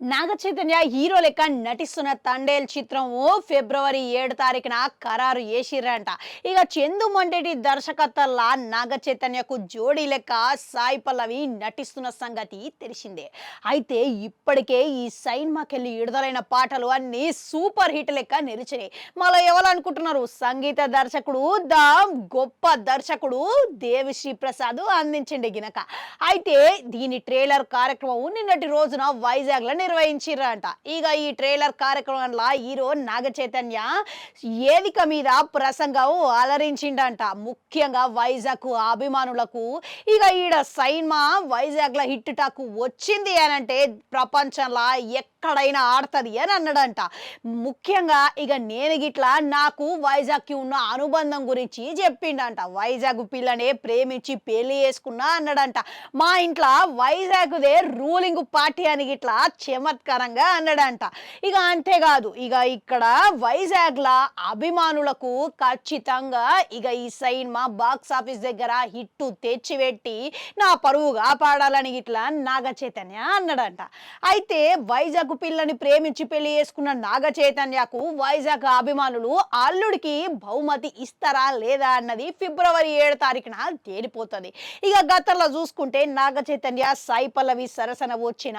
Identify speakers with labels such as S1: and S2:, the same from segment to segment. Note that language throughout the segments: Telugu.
S1: నాగ చైతన్య హీరో లెక్క నటిస్తున్న తండేల్ చిత్రము ఫిబ్రవరి 7 తారీఖున ఖరారు చేసిర్రంట. ఇక చందు మొండేటి దర్శకత్వంలో నాగ చైతన్యకు జోడీ లెక్క సాయి పల్లవి నటిస్తున్న సంగతి తెలిసిందే. అయితే ఇప్పటికే ఈ సినిమాకెళ్ళి విడుదలైన పాటలు అన్ని సూపర్ హిట్ లెక్క నిలిచినాయి. మళ్ళీ ఎవరు అనుకుంటున్నారు, సంగీత దర్శకుడు గొప్ప దర్శకుడు దేవిశ్రీ ప్రసాద్ అందించండి గినక. అయితే దీని ట్రైలర్ కార్యక్రమం నిన్నటి రోజున వైజాగ్ లో నిర్వహించిర్రంట. ఇక ఈ ట్రైలర్ కార్యక్రమంలో హీరో నాగ చైతన్య వేదిక మీద ప్రసంగం అలరించిండంట. ముఖ్యంగా వైజాగ్ అభిమానులకు ఇక ఈడ సినిమా వైజాగ్ లో హిట్ టాక్ వచ్చింది అని అంటే ప్రపంచంలో ఎక్కడైనా ఆడుతుంది అని అన్నాడంట. ముఖ్యంగా ఇక నేను గిట్లా నాకు వైజాగ్కి ఉన్న అనుబంధం గురించి చెప్పిండంట. వైజాగ్ పిల్లనే ప్రేమించి పెళ్లి చేసుకున్నా అన్నాడంట. మా ఇంట్లో వైజాగ్దే రూలింగ్ పార్టీ అని గిట్లా చమత్కారంగా అన్నాడంట. ఇక అంతేకాదు, ఇక ఇక్కడ వైజాగ్లో అభిమానులకు ఖచ్చితంగా ఇక ఈ సినిమా బాక్స్ ఆఫీస్ దగ్గర హిట్ తెచ్చిపెట్టి నా పరువు కాపాడాలని ఇట్లా నాగ చైతన్య అన్నాడంట. అయితే వైజాగ్ పిల్లని ప్రేమించి పెళ్లి చేసుకున్న నాగ చైతన్యకు వైజాగ్ అభిమానులు అల్లుడికి బహుమతి ఇస్తారా లేదా అన్నది ఫిబ్రవరి 7 తారీఖున తేలిపోతుంది. ఇక గతంలో చూసుకుంటే నాగ చైతన్య సాయి పల్లవి సరసన వచ్చిన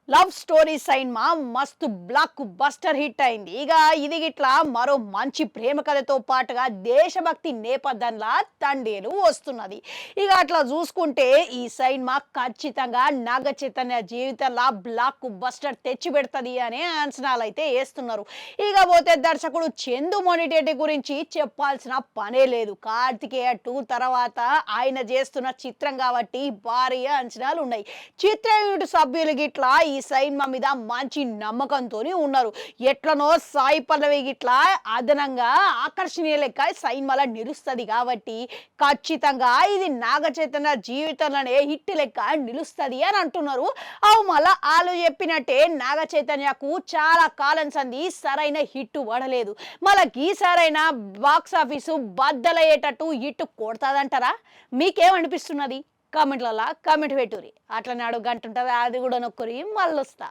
S1: లవ్ స్టోరీ సినిమా మస్తు బ్లాక్ బస్టర్ హిట్ అయింది. ఇక ఇది గిట్లా మరో మంచి ప్రేమ కథతో పాటుగా దేశభక్తి నేపథ్యంలో తండేలు వస్తున్నది. ఇక అట్లా చూసుకుంటే ఈ సినిమా ఖచ్చితంగా నాగ చైతన్య జీవితంలో బ్లాక్ బస్టర్ తెచ్చి పెడుతుంది అనే అంచనాలు అయితే వేస్తున్నారు. ఇక పోతే దర్శకుడు చందు మొండేటి గురించి చెప్పాల్సిన పనే లేదు. కార్తికేయ 2 తర్వాత ఆయన చేస్తున్న చిత్రం కాబట్టి భారీ అంచనాలు ఉన్నాయి. చిత్ర యూనిట్ సభ్యులు గిట్లా ఈ సినిమా మీద మంచి నమ్మకంతో ఉన్నారు. ఎట్లనో సాయి పల్లవి గిట్లా అదనంగా ఆకర్షణీయ లెక్క సినిమాలో నిలుస్తుంది కాబట్టి ఖచ్చితంగా ఇది నాగ చైతన్య జీవితంలోనే హిట్ లెక్క నిలుస్తుంది అని అంటున్నారు. అవు మళ్ళా వాళ్ళు చెప్పినట్టే నాగ చైతన్యకు చాలా కాలం సంది సరైన హిట్ పడలేదు. మళ్ళీ ఈ సరైన బాక్స్ ఆఫీసు బద్దలయ్యేటట్టు హిట్ కొడతాదంటారా? మీకేమనిపిస్తున్నది? కామెంట్లలో కామెంట్ పెట్టుర్రి. అట్లనే అడుగు గంట ఉంటుంది, అది కూడా నొక్కురి. మళ్ళీ వస్తా.